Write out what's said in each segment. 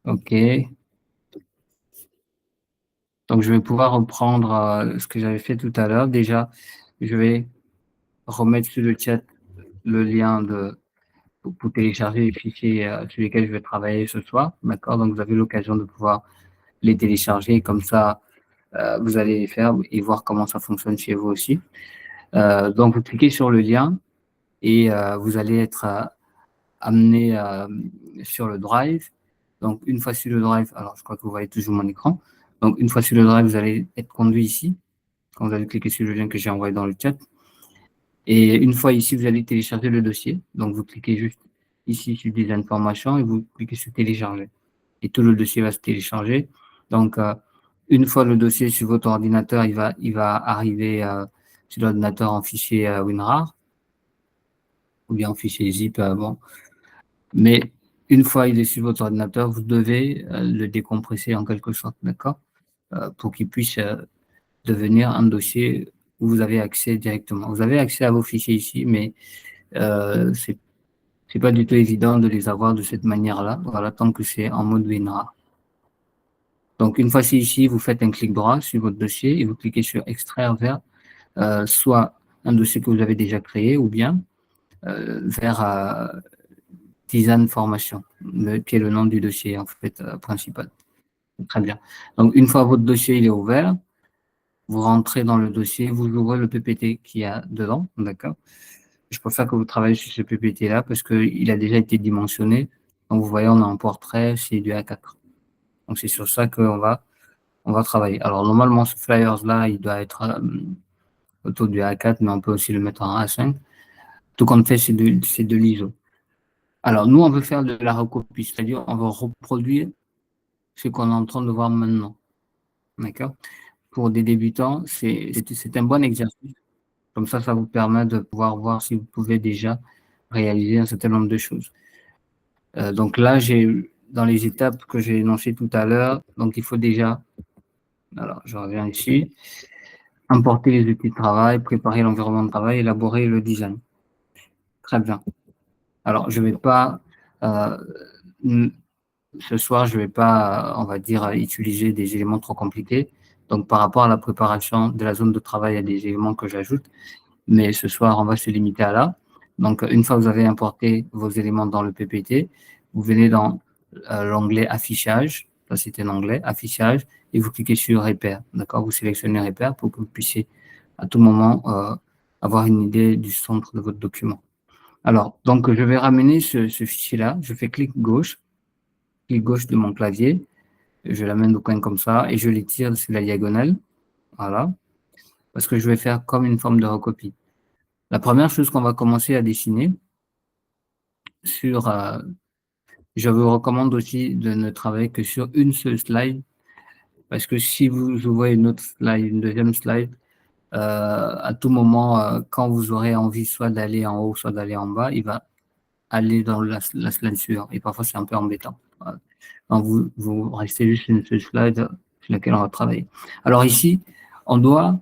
OK. Donc, je vais pouvoir reprendre ce que j'avais fait tout à l'heure. Déjà, je vais remettre sur le chat le lien pour télécharger les fichiers sur lesquels je vais travailler ce soir. D'accord? Donc, vous avez l'occasion de pouvoir les télécharger. Comme ça, vous allez les faire et voir comment ça fonctionne chez vous aussi. Donc, vous cliquez sur le lien et vous allez être amené sur le Drive. Donc, une fois sur le Drive, alors je crois que vous voyez toujours mon écran. Donc, une fois sur le Drive, vous allez être conduit ici, quand vous allez cliquer sur le lien que j'ai envoyé dans le chat. Et une fois ici, vous allez télécharger le dossier. Donc, vous cliquez juste ici sur des informations et vous cliquez sur télécharger. Et tout le dossier va se télécharger. Donc, une fois le dossier sur votre ordinateur, il va arriver sur l'ordinateur en fichier WinRAR ou bien en fichier zip. Bon. Mais une fois il est sur votre ordinateur, vous devez le décompresser en quelque sorte, d'accord? Pour qu'il puisse devenir un dossier où vous avez accès directement. Vous avez accès à vos fichiers ici, mais c'est pas du tout évident de les avoir de cette manière-là, voilà, tant que c'est en mode WinRAR. Donc, une fois c'est ici, vous faites un clic droit sur votre dossier et vous cliquez sur extraire vers soit un dossier que vous avez déjà créé ou bien vers Design Formation, qui est le nom du dossier en fait principal. Très bien. Donc, une fois votre dossier il est ouvert, vous rentrez dans le dossier, vous ouvrez le PPT qu'il y a dedans, d'accord? Je préfère que vous travaillez sur ce PPT-là parce qu'il a déjà été dimensionné. Donc, vous voyez, on a un portrait, c'est du A4. Donc, c'est sur ça on va travailler. Alors, normalement, ce flyers-là, il doit être autour du A4, mais on peut aussi le mettre en A5. Tout compte fait, c'est de l'ISO. Alors, nous, on veut faire de la recopie, c'est-à-dire on va reproduire ce qu'on est en train de voir maintenant. D'accord? Pour des débutants, c'est un bon exercice. Comme ça vous permet de pouvoir voir si vous pouvez déjà réaliser un certain nombre de choses. Donc là, j'ai dans les étapes que j'ai énoncées tout à l'heure, donc il faut déjà, alors je reviens ici, importer les outils de travail, préparer l'environnement de travail, élaborer le design. Très bien. Alors, je ne vais pas, euh, ce soir, je ne vais pas, on va dire, utiliser des éléments trop compliqués. Donc, par rapport à la préparation de la zone de travail, il y a des éléments que j'ajoute. Mais ce soir, on va se limiter à là. Donc, une fois que vous avez importé vos éléments dans le PPT, vous venez dans l'onglet affichage. Ça, c'est un onglet affichage et vous cliquez sur repère. D'accord? Vous sélectionnez repère pour que vous puissiez à tout moment avoir une idée du centre de votre document. Alors, donc, je vais ramener ce fichier-là. Je fais clic gauche de mon clavier. Je l'amène au coin comme ça et je l'étire sur la diagonale. Voilà. Parce que je vais faire comme une forme de recopie. La première chose qu'on va commencer à dessiner je vous recommande aussi de ne travailler que sur une seule slide, parce que si vous ouvrez une autre slide, une deuxième slide, à tout moment, quand vous aurez envie soit d'aller en haut, soit d'aller en bas, il va aller dans la slide suivante. Et parfois, c'est un peu embêtant. Voilà. Donc, vous restez juste sur une seule slide sur laquelle on va travailler. Alors ici, on doit,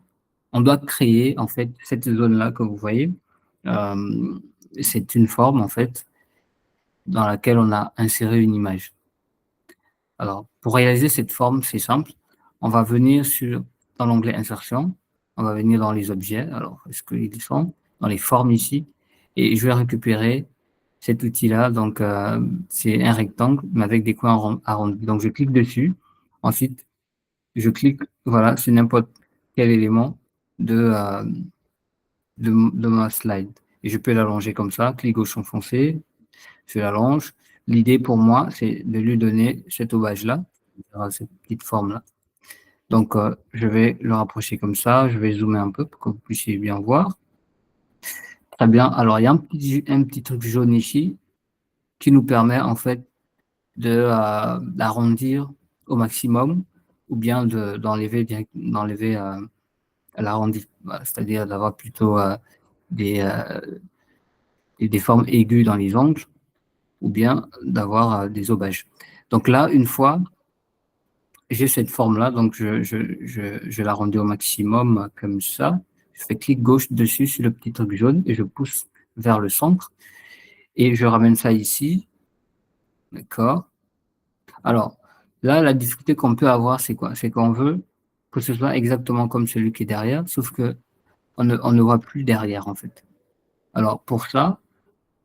on doit créer, en fait, cette zone-là que vous voyez. C'est une forme, en fait, dans laquelle on a inséré une image. Alors, pour réaliser cette forme, c'est simple. On va venir dans l'onglet Insertion, on va venir dans les objets. Alors, est-ce qu'ils sont dans les formes ici? Et je vais récupérer cet outil-là. Donc, c'est un rectangle, mais avec des coins arrondis. Donc, je clique dessus. Ensuite, je clique, voilà, sur n'importe quel élément de ma slide. Et je peux l'allonger comme ça, clic gauche enfoncé, je l'allonge. L'idée pour moi, c'est de lui donner cet ovage-là, cette petite forme-là. Donc, je vais le rapprocher comme ça. Je vais zoomer un peu pour que vous puissiez bien voir. Très bien. Alors, il y a un petit truc jaune ici qui nous permet en fait d'arrondir au maximum ou bien d'enlever l'arrondi. Voilà, c'est-à-dire d'avoir plutôt des, euh, des formes aiguës dans les angles ou bien d'avoir des aubages. Donc là, une fois j'ai cette forme-là, donc je l'arrondis au maximum comme ça. Je fais clic gauche dessus sur le petit truc jaune et je pousse vers le centre et je ramène ça ici. D'accord. Alors, là, la difficulté qu'on peut avoir, c'est quoi? C'est qu'on veut que ce soit exactement comme celui qui est derrière, sauf que on ne voit plus derrière, en fait. Alors, pour ça,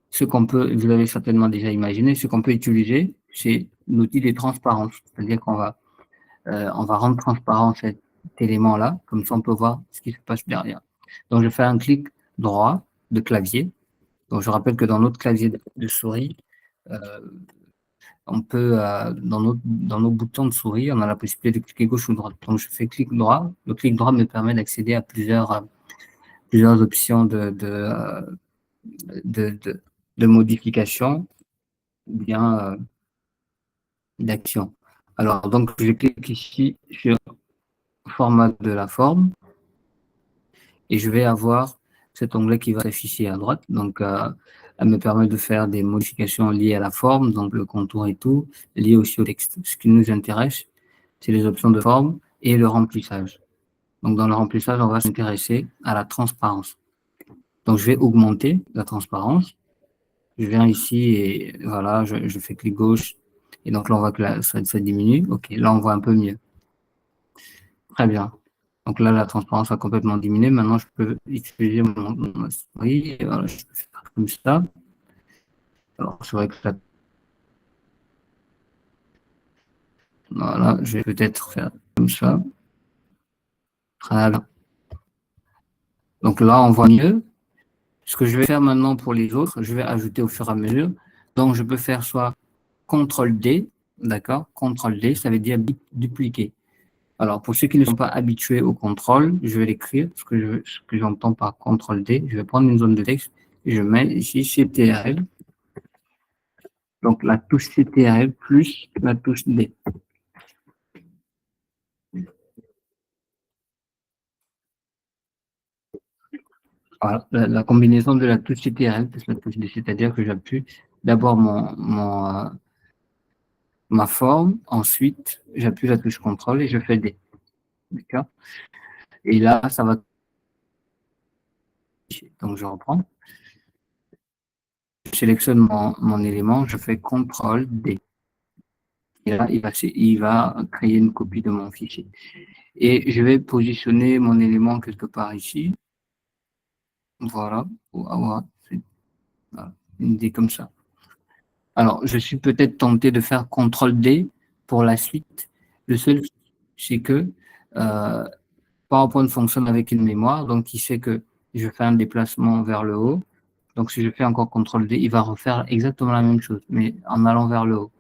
ce qu'on peut, vous l'avez certainement déjà imaginé, ce qu'on peut utiliser, c'est l'outil de transparence. C'est-à-dire on va rendre transparent cet élément-là, comme ça on peut voir ce qui se passe derrière. Donc, je fais un clic droit de clavier. Donc, je rappelle que dans notre clavier de souris, euh, on peut, dans nos boutons de souris, on a la possibilité de cliquer gauche ou droite. Donc, je fais clic droit. Le clic droit me permet d'accéder à plusieurs options de, de, de modification ou bien d'action. Alors, donc, je clique ici sur format de la forme et je vais avoir cet onglet qui va s'afficher à droite. Donc, elle me permet de faire des modifications liées à la forme, donc le contour et tout, liées aussi au texte. Ce qui nous intéresse, c'est les options de forme et le remplissage. Donc, dans le remplissage, on va s'intéresser à la transparence. Donc, je vais augmenter la transparence. Je viens ici et voilà, je fais clic gauche. Et donc là, on voit que ça diminue. OK, là, on voit un peu mieux. Très bien. Donc là, la transparence a complètement diminué. Maintenant, je peux utiliser mon souris. Voilà, je peux faire comme ça. Alors, c'est vrai que ça, voilà, je vais peut-être faire comme ça. Très bien. Donc là, on voit mieux. Ce que je vais faire maintenant pour les autres, je vais ajouter au fur et à mesure. Donc, je peux faire soit CTRL D, d'accord? CTRL D, ça veut dire dupliquer. Alors, pour ceux qui ne sont pas habitués au contrôle, je vais l'écrire, ce que j'entends par CTRL D. Je vais prendre une zone de texte et je mets ici CTRL. Donc, la touche CTRL plus la touche D. Voilà, la combinaison de la touche CTRL plus la touche D, c'est-à-dire que j'appuie d'abord ma forme, ensuite j'appuie la touche CTRL et je fais D. D'accord? Et là, ça va. Donc, je reprends. Je sélectionne mon élément, je fais CTRL D. Et là, il va créer une copie de mon fichier. Et je vais positionner mon élément quelque part ici. Voilà, pour avoir une idée comme ça. Alors, je suis peut-être tenté de faire CTRL D pour la suite. Le seul, c'est que euh, PowerPoint fonctionne avec une mémoire, donc il sait que je fais un déplacement vers le haut. Donc, si je fais encore CTRL D, il va refaire exactement la même chose, mais en allant vers le haut.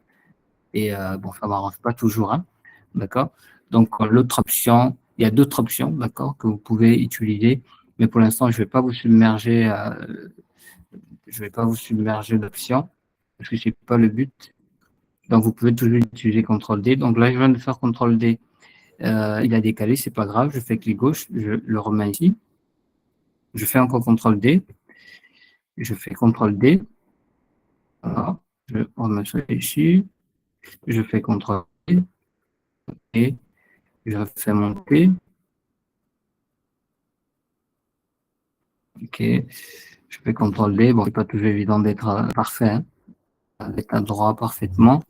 Et bon, ça ne m'arrange pas toujours, hein, d'accord? Donc, l'autre option, il y a d'autres options, d'accord, que vous pouvez utiliser, mais pour l'instant, je vais pas vous submerger d'options, parce que c'est pas le but. Donc, vous pouvez toujours utiliser CTRL D. Donc là, je viens de faire CTRL D. Il a décalé, c'est pas grave. Je fais clic gauche, je le remets ici. Je fais encore CTRL D. Je fais CTRL D. Voilà. Je remets ça ici. Je fais CTRL D. Et je fais monter. OK. Je fais CTRL D. Bon, c'est pas toujours évident d'être parfait, hein, d'être à droit parfaitement.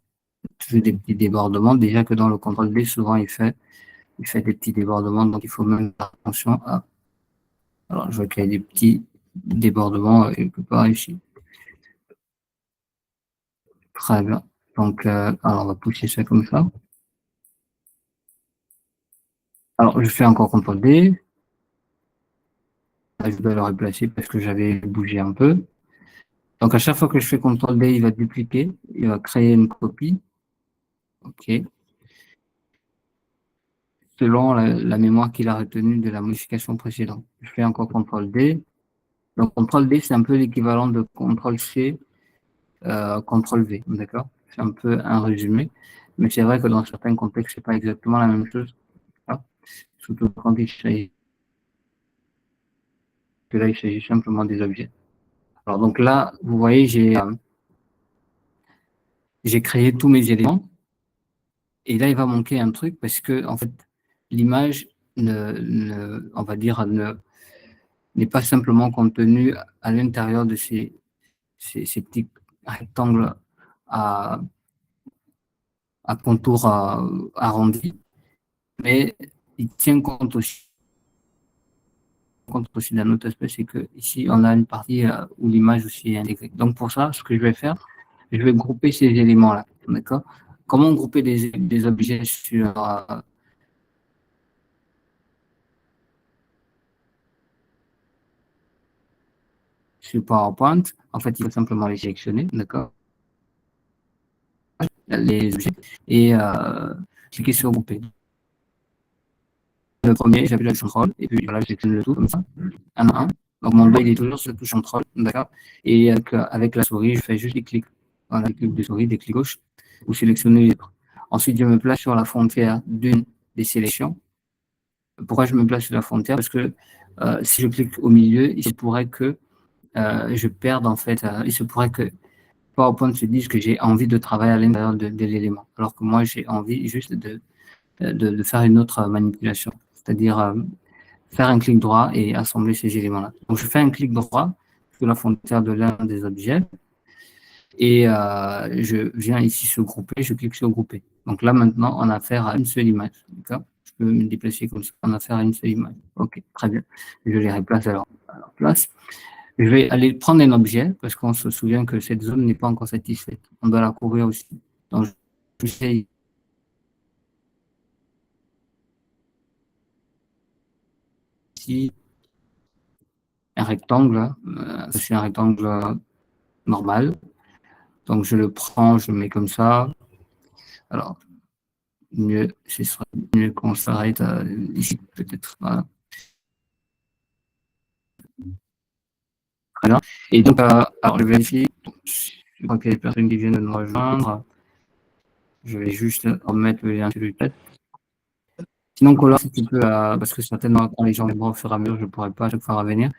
Toujours des petits débordements. Déjà que dans le CTRL D, souvent, il fait des petits débordements. Donc, il faut même faire attention à. Alors, je vois qu'il y a des petits débordements quelque part ici. Très bien. Donc, alors, on va pousser ça comme ça. Alors, je fais encore CTRL D. Là, je dois le replacer parce que j'avais bougé un peu. Donc, à chaque fois que je fais CTRL D, il va dupliquer. Il va créer une copie. OK. Selon la mémoire qu'il a retenue de la modification précédente. Je fais encore CTRL D. Donc, CTRL D, c'est un peu l'équivalent de CTRL C, CTRL V. D'accord? C'est un peu un résumé. Mais c'est vrai que dans certains contextes, c'est pas exactement la même chose. Hein. Surtout quand il s'agit que là, il s'agit simplement des objets. Alors, donc là, vous voyez, j'ai créé tous mes éléments. Et là, il va manquer un truc parce que, en fait, l'image, on va dire, n'est pas simplement contenue à l'intérieur de ces petits rectangles à, à contour arrondi, mais il tient compte aussi d'un autre aspect, c'est que ici on a une partie où l'image aussi est intégrée. Donc pour ça, ce que je vais faire, je vais grouper ces éléments-là, d'accord? Comment grouper des objets sur PowerPoint? En fait, il faut simplement les sélectionner, d'accord? Les objets et cliquer sur grouper. Le premier, j'appuie la touche contrôle et puis voilà, je sélectionne le tout comme ça, un à un. Donc mon doigt il est toujours sur la touche contrôle, d'accord? Et avec la souris, je fais juste des clics. Voilà, des clics de souris, des clics gauche, ou sélectionner les autres. Ensuite, je me place sur la frontière d'une des sélections. Pourquoi je me place sur la frontière? Parce que si je clique au milieu, il se pourrait que je perde en fait, il se pourrait que PowerPoint se dise que j'ai envie de travailler à l'intérieur de l'élément, alors que moi j'ai envie juste de faire une autre manipulation, c'est-à-dire faire un clic droit et assembler ces éléments-là. Donc je fais un clic droit sur la frontière de l'un des objets et je viens ici sur grouper, je clique sur grouper. Donc là maintenant on a affaire à une seule image, d'accord? Je peux me déplacer comme ça, on a affaire à une seule image. Ok, très bien. Je les replace alors à leur place. Je vais aller prendre un objet parce qu'on se souvient que cette zone n'est pas encore satisfaite. On doit la couvrir aussi. Donc je fais ici un rectangle, c'est un rectangle normal. Donc je le prends, je le mets comme ça. Alors mieux, ce serait mieux qu'on s'arrête ici peut-être. Voilà. Très bien. Et donc, alors je vérifie. Je crois qu'il y a des personnes qui viennent de nous rejoindre. Je vais juste remettre le lien sur le chat. Sinon, Colin, si tu peux, parce que certainement quand les gens vont au fur et à mesure, je ne pourrai pas à chaque fois revenir.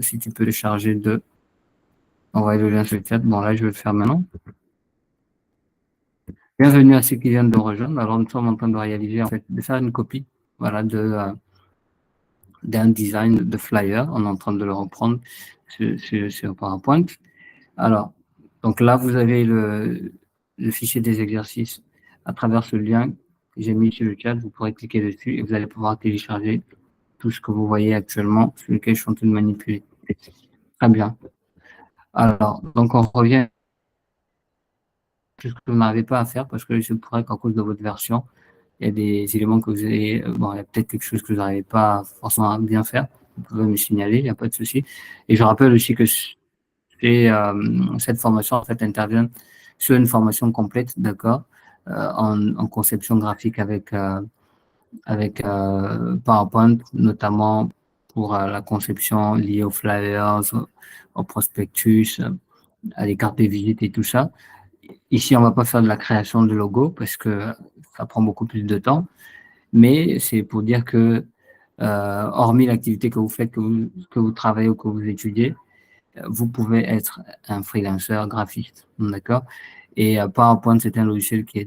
Si tu peux le charger de envoyer le lien sur le chat. Bon, là, je vais le faire maintenant. Bienvenue à ceux qui viennent de rejoindre. Alors, nous sommes en train de réaliser, en fait, de faire une copie, voilà, d'un design de flyer. On est en train de le reprendre sur PowerPoint. Alors, donc là, vous avez le fichier des exercices à travers ce lien que j'ai mis sur le chat. Vous pourrez cliquer dessus et vous allez pouvoir télécharger tout ce que vous voyez actuellement sur lequel je suis en train de manipuler. Très bien. Alors, donc on revient à ce que vous n'arrivez pas à faire parce que il se pourrait qu'à cause de votre version, il y a des éléments que vous avez, bon, il y a peut-être quelque chose que vous n'arrivez pas forcément à bien faire. Vous pouvez me signaler, il n'y a pas de souci. Et je rappelle aussi que cette formation, en fait, intervient sur une formation complète, d'accord, en conception graphique avec PowerPoint, notamment pour la conception liée aux flyers, au prospectus, à des cartes de visite et tout ça. Ici, on va pas faire de la création de logo parce que ça prend beaucoup plus de temps, mais c'est pour dire que, hormis l'activité que vous faites, que vous travaillez ou que vous étudiez, vous pouvez être un freelancer graphiste, d'accord? Et PowerPoint, c'est un logiciel qui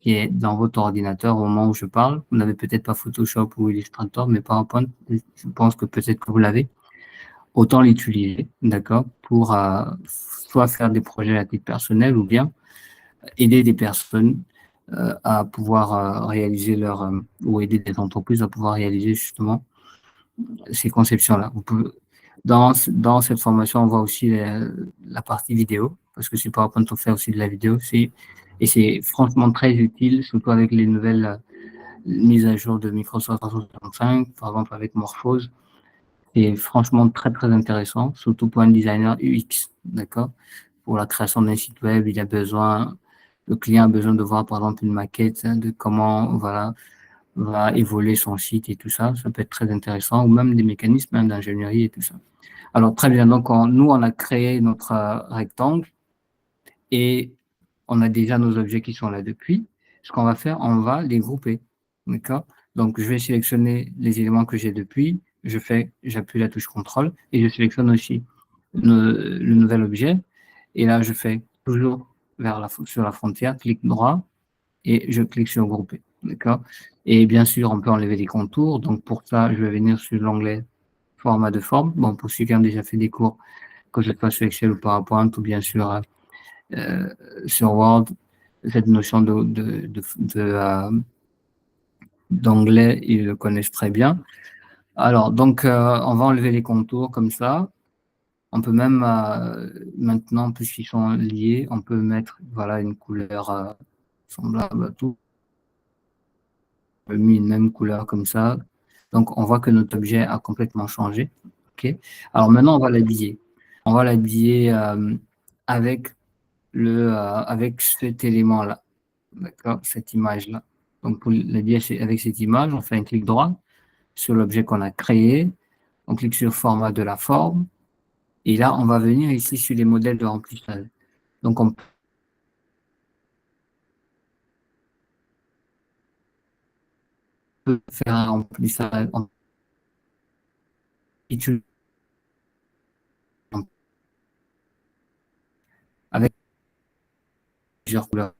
est dans votre ordinateur au moment où je parle. Vous n'avez peut-être pas Photoshop ou Illustrator, mais PowerPoint, je pense que peut-être que vous l'avez. Autant l'utiliser, d'accord, pour soit faire des projets à titre personnel ou bien aider des personnes à pouvoir réaliser ou aider des entreprises à pouvoir réaliser justement ces conceptions-là. Dans cette formation, on voit aussi la partie vidéo, parce que c'est PowerPoint, on fait aussi de la vidéo, et c'est franchement très utile, surtout avec les nouvelles mises à jour de Microsoft 365, par exemple avec Morphose. C'est franchement très, très intéressant, surtout pour un designer UX, d'accord? Pour la création d'un site web, le client a besoin de voir, par exemple, une maquette de comment, voilà, va évoluer son site et tout ça. Ça peut être très intéressant, ou même des mécanismes d'ingénierie et tout ça. Alors, très bien. Donc, nous, on a créé notre rectangle et on a déjà nos objets qui sont là depuis. Ce qu'on va faire, on va les grouper. D'accord? Donc, je vais sélectionner les éléments que j'ai depuis. J'appuie la touche contrôle et je sélectionne aussi le nouvel objet. Et là, je fais toujours sur la frontière, clic droit et je clique sur grouper. D'accord? Et bien sûr, on peut enlever les contours. Donc, pour ça, je vais venir sur l'onglet format de forme. Bon, pour ceux qui ont déjà fait des cours, que ce soit sur Excel ou PowerPoint ou bien sûr sur Word, cette notion d'anglais, ils le connaissent très bien. Alors, donc, on va enlever les contours comme ça. On peut même, maintenant, puisqu'ils sont liés, on peut mettre voilà, une couleur semblable à tout. On a mis une même couleur comme ça. Donc, on voit que notre objet a complètement changé. OK. Alors maintenant, on va l'habiller. On va l'habiller avec, avec cet élément-là. D'accord, cette image-là. Donc, pour l'habiller avec cette image, on fait un clic droit sur l'objet qu'on a créé. On clique sur format de la forme. Et là, on va venir ici sur les modèles de remplissage. Donc, on peut faire un remplissage avec plusieurs couleurs.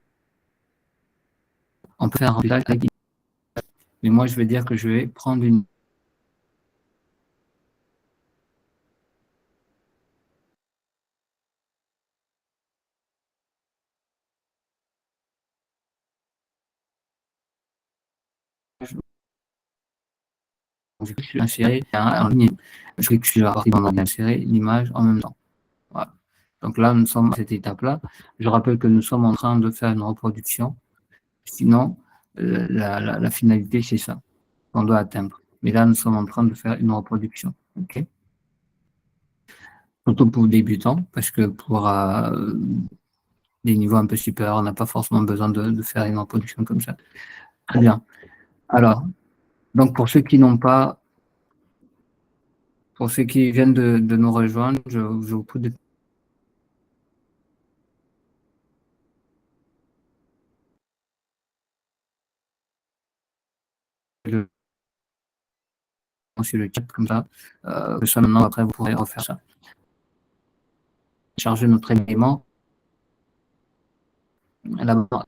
On peut faire un remplissage avec, mais moi, je veux dire que je vais prendre une je clique sur insérer en ligne. Je clique sur la partie dans insérer l'image en même temps. Voilà. Donc là, nous sommes à cette étape-là. Je rappelle que nous sommes en train de faire une reproduction. Sinon, la finalité, c'est ça qu'on doit atteindre. Mais là, nous sommes en train de faire une reproduction. OK. Surtout pour débutants, parce que pour des niveaux un peu supérieurs, on n'a pas forcément besoin de faire une reproduction comme ça. Très bien. Alors, donc pour ceux qui n'ont pas, pour ceux qui viennent de nous rejoindre, je vous prie de le sur le chat comme ça, que ça maintenant après vous pourrez refaire ça. Charger notre élément là-bas,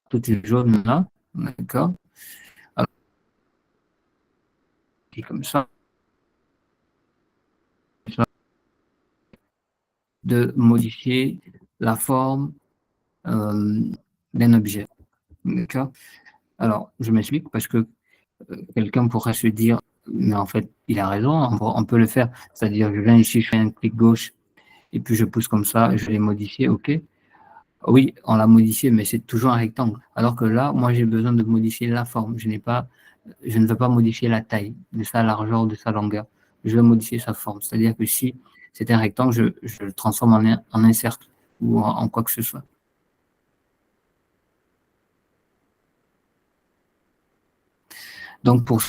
tout est jaune là, d'accord. Alors, et comme ça, de modifier la forme d'un objet, d'accord. Alors, je m'explique parce que quelqu'un pourrait se dire, mais en fait, il a raison, on peut le faire. C'est-à-dire, je viens ici, je fais un clic gauche et puis je pousse comme ça, et je vais modifier, OK. Oui, on l'a modifié, mais c'est toujours un rectangle. Alors que là, moi, j'ai besoin de modifier la forme. Je ne veux pas modifier la taille de sa largeur, de sa longueur. Je veux modifier sa forme. C'est-à-dire que si c'est un rectangle, je le transforme en un cercle ou en quoi que ce soit. Donc, pour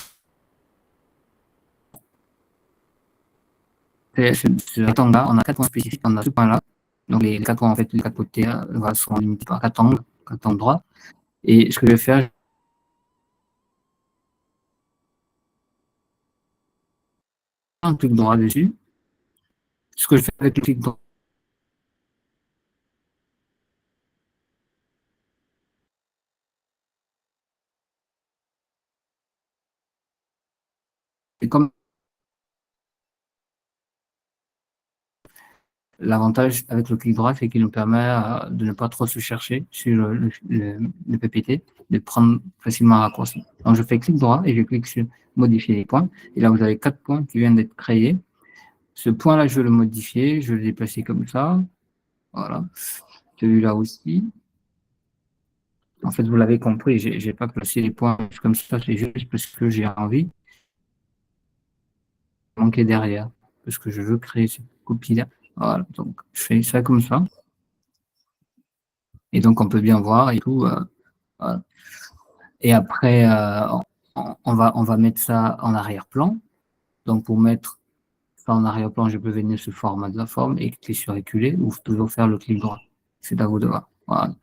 ce rectangle-là, on a 4 points spécifiques. On a ce point-là. Donc, les 4 points, en fait, les 4 côtés seront limités par 4 angles droits. Et ce que je vais faire, un clic droit dessus. Ce que je fais avec le clic droit, c'est comme l'avantage avec le clic droit, c'est qu'il nous permet de ne pas trop se chercher sur le PPT, de prendre facilement un raccourci. Donc, je fais clic droit et je clique sur modifier les points. Et là, vous avez 4 points qui viennent d'être créés. Ce point-là, je vais le modifier, je vais le déplacer comme ça. Voilà. Celui-là aussi. En fait, vous l'avez compris, je n'ai pas placé les points comme ça, c'est juste parce que j'ai envie de manquer derrière, parce que je veux créer cette copie-là. Voilà, donc je fais ça comme ça. Et donc, on peut bien voir et tout. Voilà. Et après, on va mettre ça en arrière-plan. Donc, pour mettre ça en arrière-plan, je peux venir sur format de la forme et cliquer sur reculer ou toujours faire le clic droit. C'est à vous de voir. Voilà.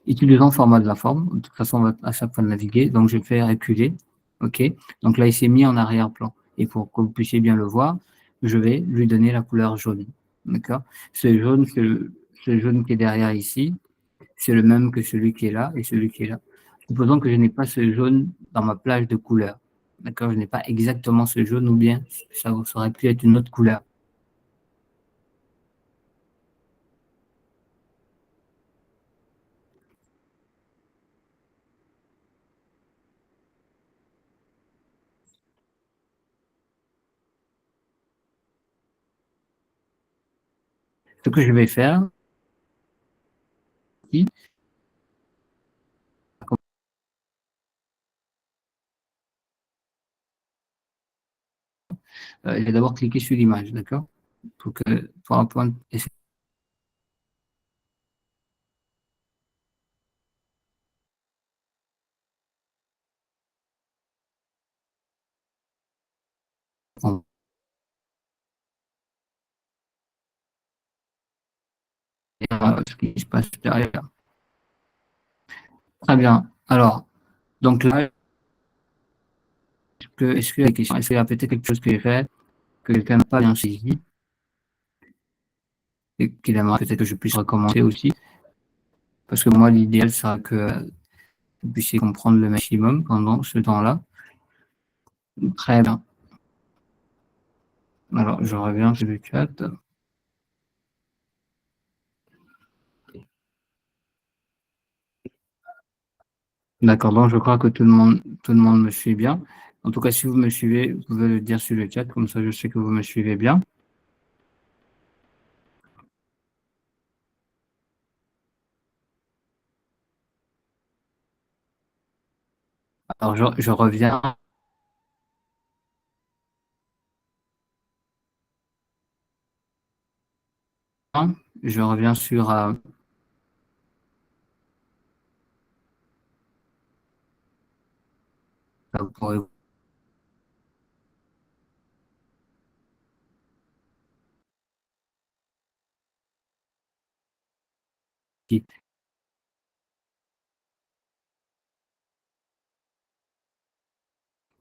Utilisant format de la forme, de toute façon, on va à chaque fois naviguer. Donc, je fais reculer. OK. Donc là, il s'est mis en arrière-plan. Et pour que vous puissiez bien le voir, je vais lui donner la couleur jaune. D'accord. Ce jaune qui est derrière ici, c'est le même que celui qui est là et celui qui est là. Supposons que je n'ai pas ce jaune dans ma plage de couleurs. D'accord, je n'ai pas exactement ce jaune ou bien ça aurait pu être une autre couleur. Ce que je vais faire, je vais d'abord cliquer sur l'image, d'accord? Pour que PowerPoint essaie de comprendre ce qui se passe derrière. Très bien. Alors, donc là, est-ce que la question, est-ce qu'il y a peut-être quelque chose que j'ai fait que quelqu'un n'a pas bien saisi et qu'il aimerait peut-être que je puisse recommencer aussi? Parce que moi, l'idéal sera que vous puissiez comprendre le maximum pendant ce temps-là. Très bien. Alors, je reviens sur le chat. D'accord, donc je crois que tout le monde me suit bien. En tout cas, si vous me suivez, vous pouvez le dire sur le chat, comme ça je sais que vous me suivez bien. Alors, je reviens, je reviens sur vous pourrez aussi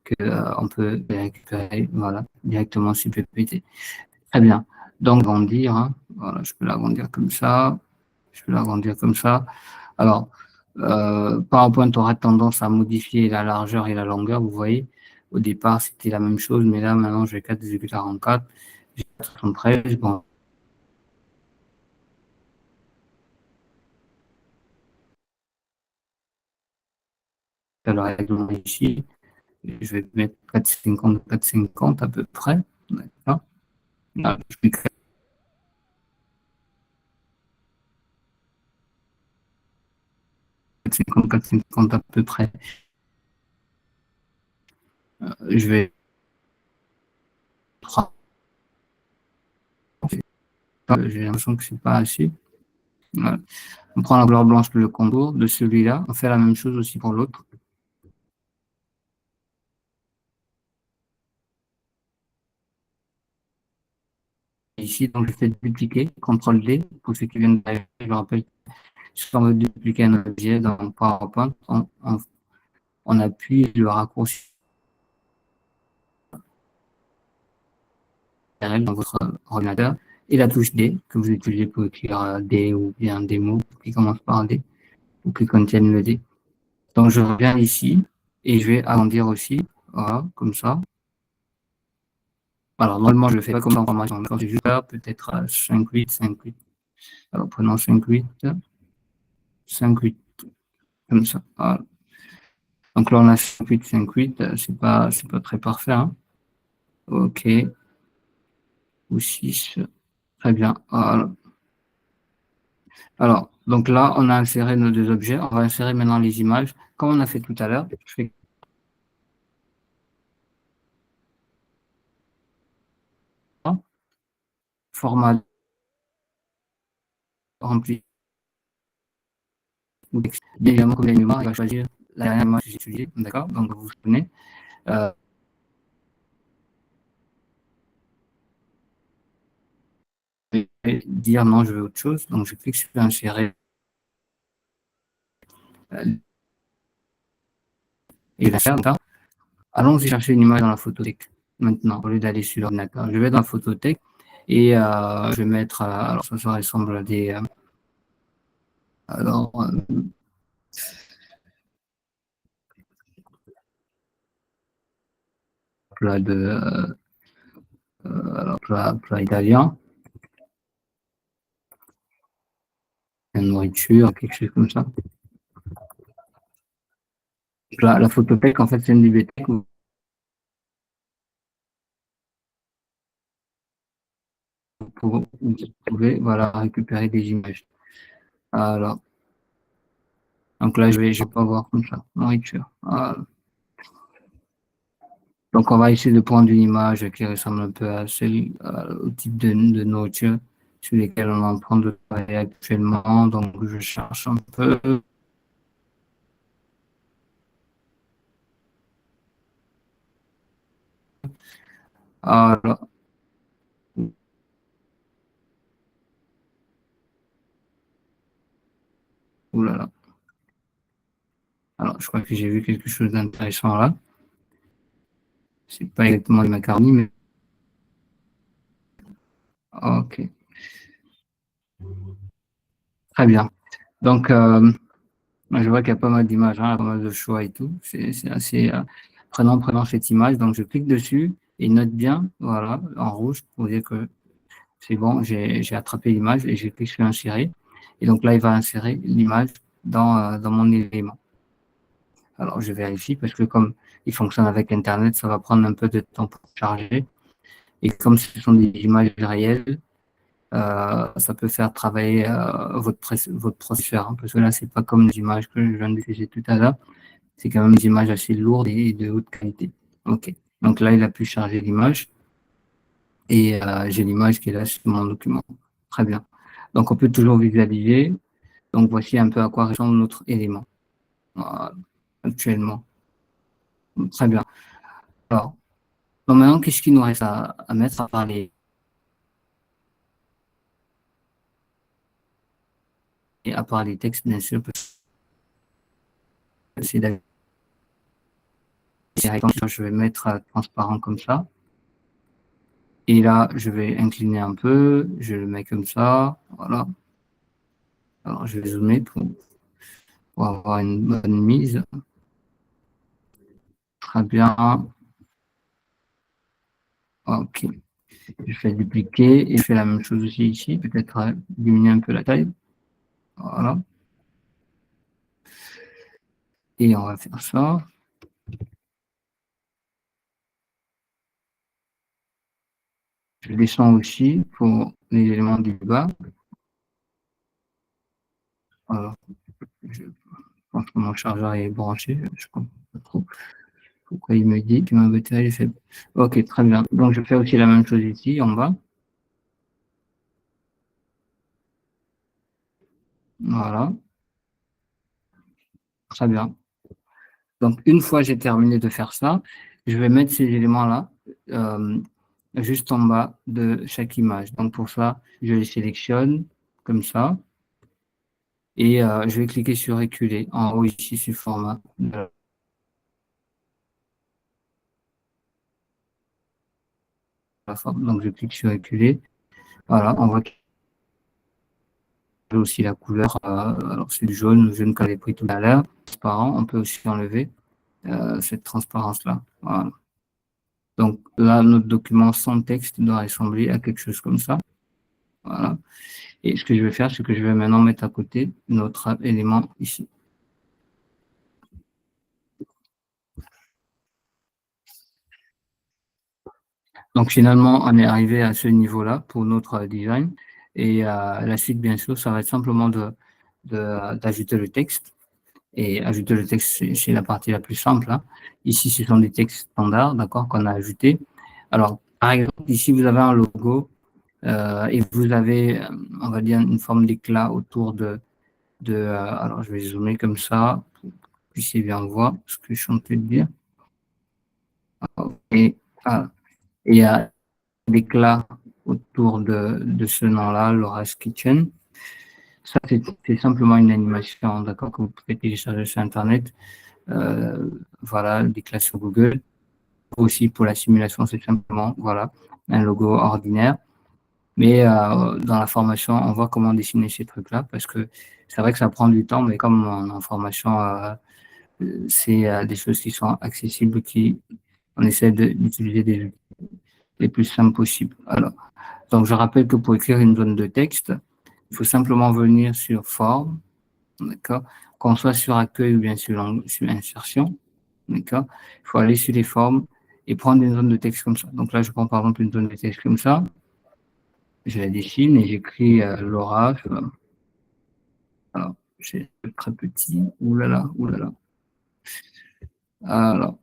que on peut les récupérer, voilà, directement sur PPT. Très bien. Donc, agrandir, hein. Voilà, je peux l'agrandir comme ça. Je peux l'agrandir comme ça. Alors, PowerPoint aura tendance à modifier la largeur et la longueur. Vous voyez, au départ, c'était la même chose, mais là, maintenant, j'ai 4,44, j'ai 73. Bon, alors, ici, je vais mettre 4,50, 4,50 à peu près. D'accord. Là, je mets 4,50, 4,50 à peu près. Je vais j'ai l'impression que c'est pas assez. Voilà. On prend la couleur blanche pour le contour de celui-là. On fait la même chose aussi pour l'autre. Ici, donc, je fais dupliquer, CTRL D, pour ceux qui viennent d'arriver, je rappelle, si on veut dupliquer un objet dans PowerPoint, on appuie le raccourci dans votre ordinateur et la touche D, que vous utilisez pour écrire D ou bien des mots qui commencent par D ou qui contiennent le D. Donc, je reviens ici et je vais agrandir aussi, voilà, comme ça. Alors, normalement, je le fais pas comme ça en formation. Quand je vais faire peut-être 5,8, 5,8. Alors, prenons 5,8, 5,8, comme ça. Voilà. Donc là, on a 5,8, 5,8. C'est pas très parfait, hein. OK. Ou 6. Très bien. Voilà. Alors, donc là, on a inséré nos deux objets. On va insérer maintenant les images. Comme on a fait tout à l'heure, je fais format rempli. Bien évidemment, comme la mémoire, il va choisir la dernière image que j'ai utilisée. D'accord? Donc, vous vous souvenez. Euh, dire non, je veux autre chose. Donc, je clique sur insérer. Et la faire. Allons-y chercher une image dans la photothèque. Maintenant, au lieu d'aller sur l'ordinateur, je vais dans la photothèque et je vais mettre. Alors, ça ressemble à des. Alors, plat de. Alors, plat italien, une nourriture, quelque chose comme ça. La photothèque, en fait, c'est une bibliothèque où vous où vous pouvez voilà, récupérer des images. Alors, donc là, je vais pas voir comme ça, nourriture. Voilà. Donc, on va essayer de prendre une image qui ressemble un peu à celle, au type de nourriture sur lesquelles on est en train de travailler actuellement. Donc, je cherche un peu. Alors, oulala. Alors, je crois que j'ai vu quelque chose d'intéressant là. C'est pas exactement les macaronis, mais ok, très bien. Donc, je vois qu'il y a pas mal d'images, hein, pas mal de choix et tout. C'est assez prenons cette image. Donc, je clique dessus et note bien, voilà, en rouge pour dire que c'est bon, j'ai attrapé l'image et j'ai cliqué sur insérer. Et donc là, il va insérer l'image dans mon élément. Alors, je vérifie parce que comme il fonctionne avec Internet, ça va prendre un peu de temps pour charger. Et comme ce sont des images réelles, ça peut faire travailler votre processeur, hein, parce que là, c'est pas comme les images que je viens d'utiliser tout à l'heure. C'est quand même des images assez lourdes et de haute qualité. OK. Donc là, il a pu charger l'image et j'ai l'image qui est là sur mon document. Très bien. Donc, on peut toujours visualiser. Donc, voici un peu à quoi ressemble notre élément actuellement. Très bien. Alors, donc maintenant, qu'est-ce qu'il nous reste à mettre à part à part les textes, bien sûr, parce que c'est je vais mettre transparent comme ça. Et là, je vais incliner un peu, je le mets comme ça, voilà. Alors, je vais zoomer pour avoir une bonne mise. Très bien. OK. Je fais dupliquer et je fais la même chose aussi ici. Peut-être diminuer un peu la taille. Voilà. Et on va faire ça. Je descends aussi pour les éléments du bas. Alors, je pense que mon chargeur est branché. Je ne comprends pas trop pourquoi il me dit que ma batterie est faible. OK, très bien. Donc, je fais aussi la même chose ici, en bas. Voilà. Très bien. Donc, une fois j'ai terminé de faire ça, je vais mettre ces éléments-là euh, juste en bas de chaque image. Donc, pour ça, je les sélectionne comme ça et je vais cliquer sur reculer en haut ici sur format de la forme. Donc, je clique sur reculer. Voilà, on voit qu'il y a aussi la couleur. Alors, c'est du jaune, le jaune qu'on avait pris tout à l'heure. Transparent, on peut aussi enlever cette transparence-là. Voilà. Donc, là, notre document sans texte doit ressembler à quelque chose comme ça. Voilà. Et ce que je vais faire, c'est que je vais maintenant mettre à côté notre élément ici. Donc finalement, on est arrivé à ce niveau-là pour notre design. Et la suite, bien sûr, ça va être simplement d'ajouter le texte. Et ajouter le texte, c'est la partie la plus simple, hein. Ici, ce sont des textes standards, d'accord, qu'on a ajoutés. Alors, par exemple, ici, vous avez un logo et vous avez, on va dire, une forme d'éclat autour alors, je vais zoomer comme ça pour que vous puissiez bien voir ce que je suis en train de dire. Et, ah, et il y a l'éclat autour de ce nom-là, Laura's Kitchen. Ça, c'est simplement une animation, d'accord, que vous pouvez télécharger sur Internet. Voilà, l'éclat sur Google. Aussi, pour la simulation, c'est simplement, voilà, un logo ordinaire. Mais dans la formation, on voit comment dessiner ces trucs-là, parce que c'est vrai que ça prend du temps, mais comme en formation, c'est des choses qui sont accessibles, on essaie d'utiliser des outils les plus simples possibles. Alors, donc je rappelle que pour écrire une zone de texte, il faut simplement venir sur forme, d'accord, qu'on soit sur accueil ou bien sur insertion, d'accord. Il faut aller sur les formes et prendre une zone de texte comme ça. Donc là, je prends par exemple une zone de texte comme ça. je la dessine et j'écris l'orage. Alors, c'est très petit. Ouh là là, ouh là là. Alors,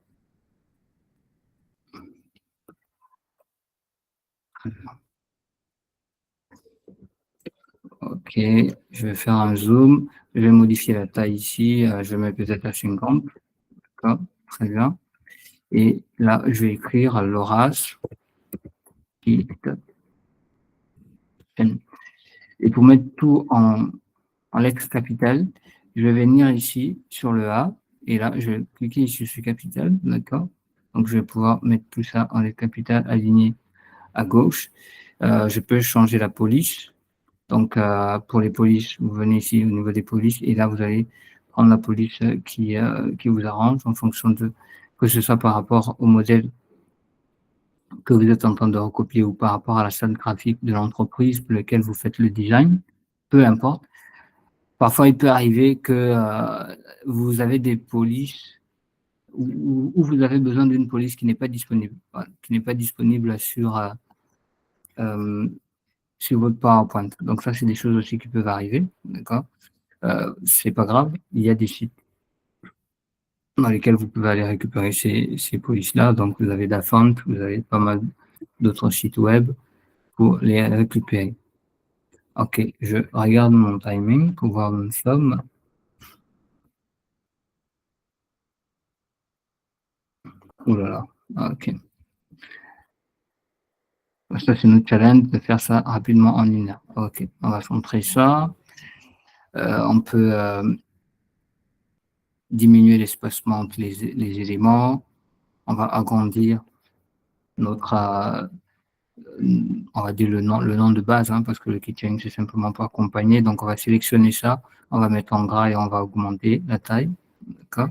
ok, je vais faire un zoom. Je vais modifier la taille ici. Je mets peut-être à 50. D'accord, très bien. Et là, je vais écrire l'orage. Et pour mettre tout en lettres capitales, je vais venir ici sur le A. Et là, je vais cliquer ici sur capital. D'accord. Donc, je vais pouvoir mettre tout ça en lettres capitales alignées à gauche. Je peux changer la police. Donc, pour les polices, vous venez ici au niveau des polices et là, vous allez prendre la police qui vous arrange en fonction de que ce soit par rapport au modèle que vous êtes en train de recopier ou par rapport à la charte graphique de l'entreprise pour laquelle vous faites le design, peu importe. Parfois, il peut arriver que vous avez des polices où vous avez besoin d'une police qui n'est pas disponible, qui n'est pas disponible euh, sur votre PowerPoint. Donc ça, c'est des choses aussi qui peuvent arriver, d'accord. C'est pas grave, il y a des sites dans lesquels vous pouvez aller récupérer ces polices-là. Donc vous avez Dafont, vous avez pas mal d'autres sites web pour les récupérer. Ok, je regarde mon timing pour voir où nous sommes. Ouh là là, ok. Ça, c'est notre challenge de faire ça rapidement en 1 heure. Ok, on va centrer ça. On peut diminuer l'espacement entre les éléments. On va agrandir notre, on va dire le nom de base, hein, parce que le keychain, c'est simplement pas accompagné. Donc, on va sélectionner ça. On va mettre en gras et on va augmenter la taille. D'accord.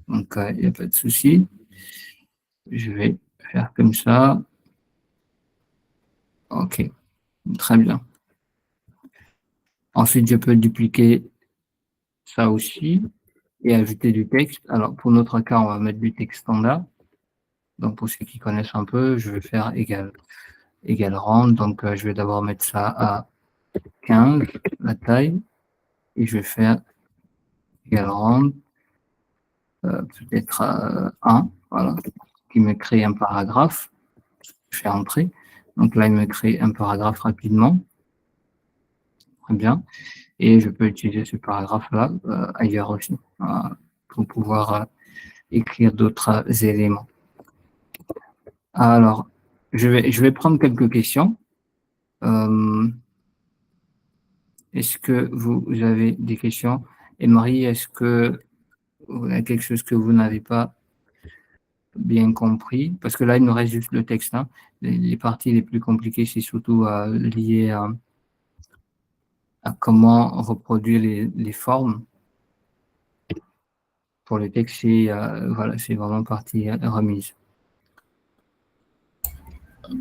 Donc, il n'y a pas de souci. Je vais faire comme ça. Ok, très bien. Ensuite, je peux dupliquer ça aussi et ajouter du texte. Alors, pour notre cas, on va mettre du texte standard. Donc, pour ceux qui connaissent un peu, je vais faire égal rand. Donc, je vais d'abord mettre ça à 15, la taille, et je vais faire égal rand, peut-être 1, voilà, qui me crée un paragraphe. Je fais entrer. Donc là, il me crée un paragraphe rapidement. Très bien. Et je peux utiliser ce paragraphe-là ailleurs aussi pour pouvoir écrire d'autres éléments. Alors, je vais prendre quelques questions. Est-ce que vous avez des questions? Et Marie, est-ce que vous avez quelque chose que vous n'avez pas bien compris? Parce que là, il nous reste juste le texte, hein. Les parties les plus compliquées, c'est surtout lié à comment reproduire les formes. Pour le texte, voilà, c'est vraiment partie remise.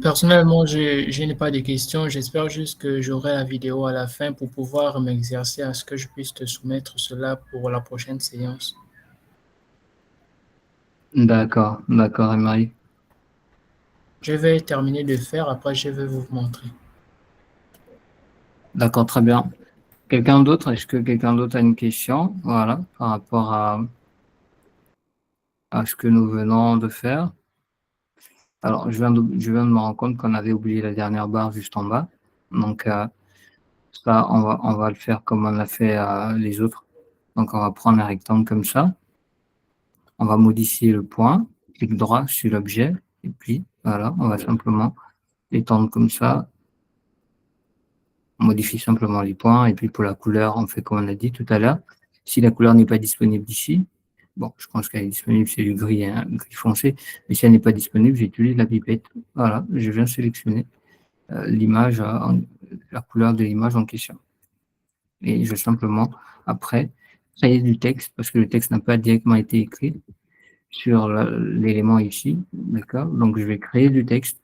Personnellement, je n'ai pas de questions. J'espère juste que j'aurai la vidéo à la fin pour pouvoir m'exercer à ce que je puisse te soumettre cela pour la prochaine séance. D'accord, d'accord, Marie. Je vais terminer de faire, après je vais vous montrer. D'accord, très bien. Quelqu'un d'autre? Est-ce que quelqu'un d'autre a une question? Voilà, par rapport à ce que nous venons de faire. Alors, je viens de me rendre compte qu'on avait oublié la dernière barre juste en bas. Donc, ça, on va le faire comme on a fait les autres. Donc, on va prendre un rectangle comme ça. On va modifier le point, clic droit sur l'objet. Et puis, voilà, on va simplement l'étendre comme ça. On modifie simplement les points. Et puis, pour la couleur, on fait comme on a dit tout à l'heure. Si la couleur n'est pas disponible ici, bon, je pense qu'elle est disponible, c'est du gris, hein, gris foncé. Mais si elle n'est pas disponible, j'utilise la pipette. Voilà, je viens sélectionner l'image, la couleur de l'image en question. Et je vais simplement, après, créer du texte, parce que le texte n'a pas directement été écrit sur l'élément ici, d'accord. Donc, je vais créer du texte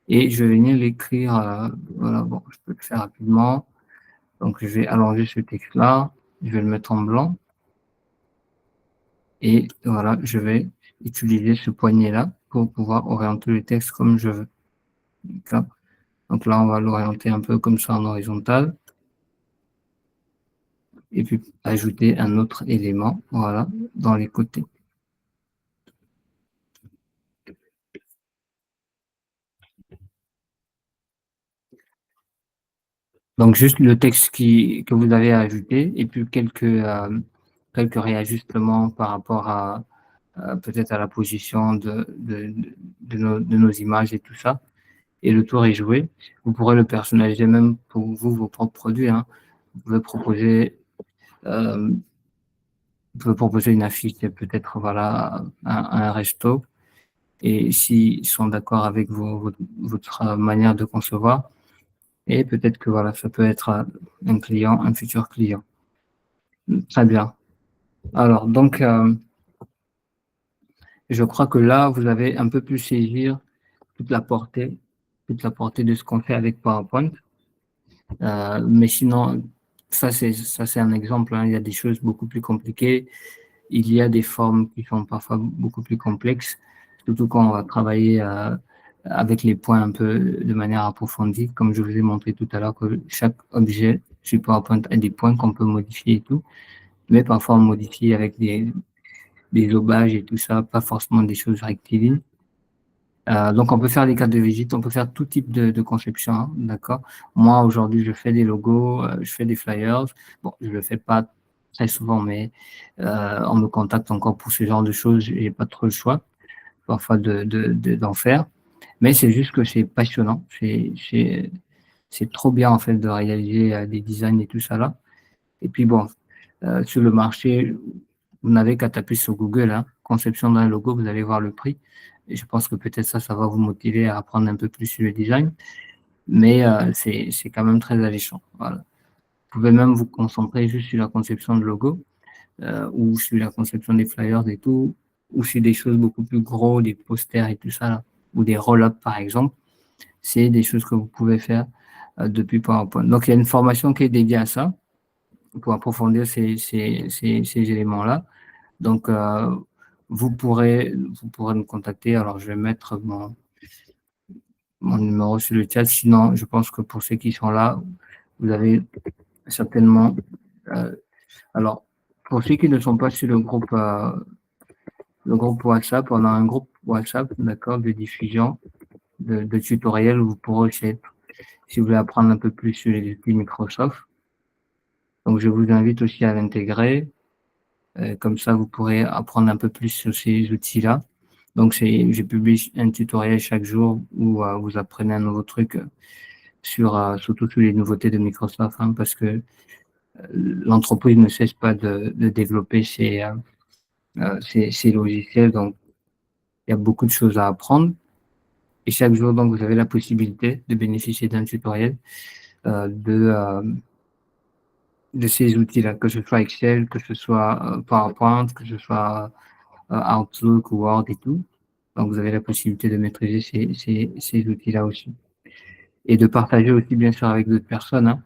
et je vais venir l'écrire, voilà, bon, je peux le faire rapidement. Donc, je vais allonger ce texte-là, je vais le mettre en blanc et voilà, je vais utiliser ce poignet-là pour pouvoir orienter le texte comme je veux. D'accord. Donc là, on va l'orienter un peu comme ça en horizontal. Et puis ajouter un autre élément, voilà, dans les côtés. Donc juste le texte que vous avez ajouté et puis quelques réajustements par rapport à peut-être à la position de nos images et tout ça. Et le tour est joué. Vous pourrez le personnaliser même pour vous, vos propres produits, hein. Vous pouvez proposer, euh, vous pouvez proposer une affiche, peut-être voilà, un resto. Et s'ils sont d'accord avec votre manière de concevoir, et peut-être que voilà, ça peut être un client, un futur client. Très bien. Alors, donc, je crois que là, vous avez un peu pu saisir toute la portée, toute la portée de ce qu'on fait avec PowerPoint. Mais sinon, ça, c'est un exemple, hein. Il y a des choses beaucoup plus compliquées. Il y a des formes qui sont parfois beaucoup plus complexes, surtout quand on va travailler avec les points un peu de manière approfondie, comme je vous ai montré tout à l'heure que chaque objet sur PowerPoint a des points qu'on peut modifier et tout, mais parfois on modifie avec des aubages et tout ça, pas forcément des choses rectilignes. Donc, on peut faire des cartes de visite, on peut faire tout type de conception, hein, d'accord? Moi, aujourd'hui, je fais des logos, je fais des flyers. Bon, je le fais pas très souvent, mais on me contacte encore pour ce genre de choses. J'ai pas trop le choix, parfois, d'en faire. Mais c'est juste que c'est passionnant. C'est trop bien, en fait, de réaliser des designs et tout ça là. Et puis, bon, sur le marché, vous n'avez qu'à taper sur Google, hein, conception d'un logo, vous allez voir le prix. Et je pense que peut-être ça va vous motiver à apprendre un peu plus sur le design. Mais c'est quand même très alléchant. Voilà. Vous pouvez même vous concentrer juste sur la conception de logo ou sur la conception des flyers et tout, ou sur des choses beaucoup plus gros, des posters et tout ça, là, ou des roll-ups par exemple. C'est des choses que vous pouvez faire depuis PowerPoint. Donc il y a une formation qui est dédiée à ça pour approfondir ces éléments-là. Donc, vous pourrez me contacter. Alors, je vais mettre mon numéro sur le chat. Sinon, je pense que pour ceux qui sont là, vous avez certainement. euh, alors, pour ceux qui ne sont pas sur le groupe WhatsApp, on a un groupe WhatsApp, d'accord, de diffusion de tutoriels où vous pourrez aussi être, si vous voulez apprendre un peu plus sur les outils Microsoft. Donc, je vous invite aussi à l'intégrer. Comme ça, vous pourrez apprendre un peu plus sur ces outils-là. Donc, je publie un tutoriel chaque jour où vous apprenez un nouveau truc surtout sur les nouveautés de Microsoft, hein, parce que l'entreprise ne cesse pas de développer ses logiciels. Donc, il y a beaucoup de choses à apprendre. Et chaque jour, donc, vous avez la possibilité de bénéficier d'un tutoriel euh, de, euh, de ces outils-là, que ce soit Excel, que ce soit PowerPoint, que ce soit Outlook, Word et tout. Donc, vous avez la possibilité de maîtriser ces outils-là aussi. Et de partager aussi, bien sûr, avec d'autres personnes, hein.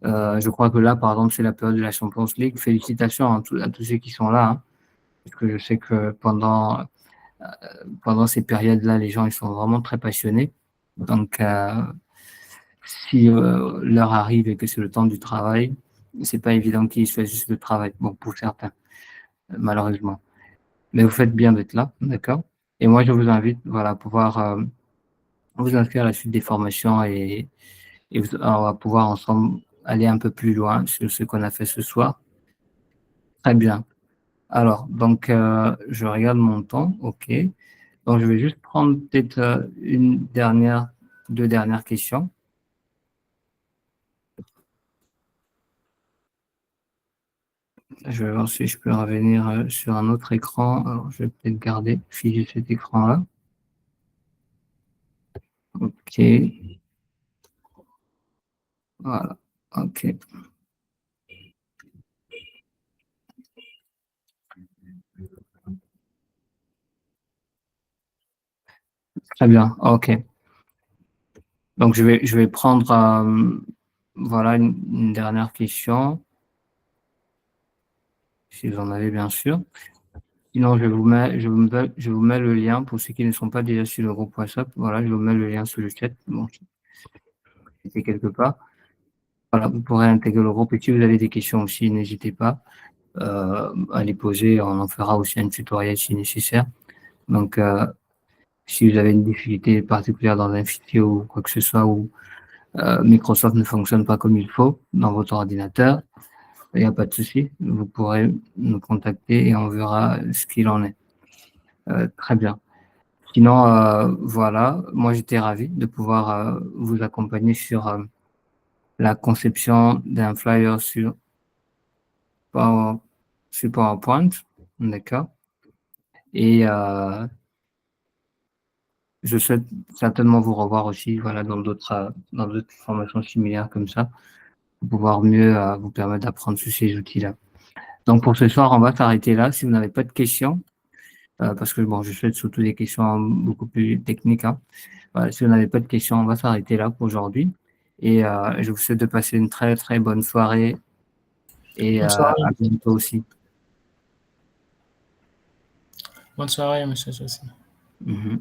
Je crois que là, par exemple, c'est la période de la Champions League. Félicitations à tous ceux qui sont là, hein, parce que je sais que pendant ces périodes-là, les gens ils sont vraiment très passionnés. Donc, si l'heure arrive et que c'est le temps du travail, c'est pas évident qu'ils choisissent le travail. Bon, pour certains, malheureusement. Mais vous faites bien d'être là, d'accord? Et moi, je vous invite, voilà, à pouvoir vous inscrire à la suite des formations et on va pouvoir ensemble aller un peu plus loin sur ce qu'on a fait ce soir. Très bien. Alors, donc, je regarde mon temps. OK. Donc, je vais juste prendre peut-être deux dernières questions. Je vais voir si je peux revenir sur un autre écran. Alors, je vais peut-être figer cet écran-là. OK. Voilà. OK. Très bien. OK. Donc, je vais prendre voilà une dernière question, si vous en avez bien sûr. Sinon, je vous mets le lien pour ceux qui ne sont pas déjà sur le groupe WhatsApp. Voilà, je vous mets le lien sur le chat. Bon, était quelque part. Voilà, vous pourrez intégrer le groupe et si vous avez des questions aussi, n'hésitez pas à les poser. On en fera aussi un tutoriel si nécessaire. Donc, si vous avez une difficulté particulière dans un fichier ou quoi que ce soit, ou Microsoft ne fonctionne pas comme il faut dans votre ordinateur, il n'y a pas de souci. Vous pourrez nous contacter et on verra ce qu'il en est. Très bien. Sinon, voilà, moi j'étais ravi de pouvoir vous accompagner sur la conception d'un flyer sur PowerPoint, d'accord. Et je souhaite certainement vous revoir aussi, voilà, dans d'autres formations similaires comme ça, pour pouvoir mieux vous permettre d'apprendre sur ces outils-là. Donc pour ce soir, on va s'arrêter là. Si vous n'avez pas de questions, parce que bon, je souhaite surtout des questions beaucoup plus techniques, hein. Voilà, si vous n'avez pas de questions, on va s'arrêter là pour aujourd'hui. Et je vous souhaite de passer une très très bonne soirée et Bonne à soirée. bientôt aussi. Bonne soirée, monsieur Sossi. Mhm.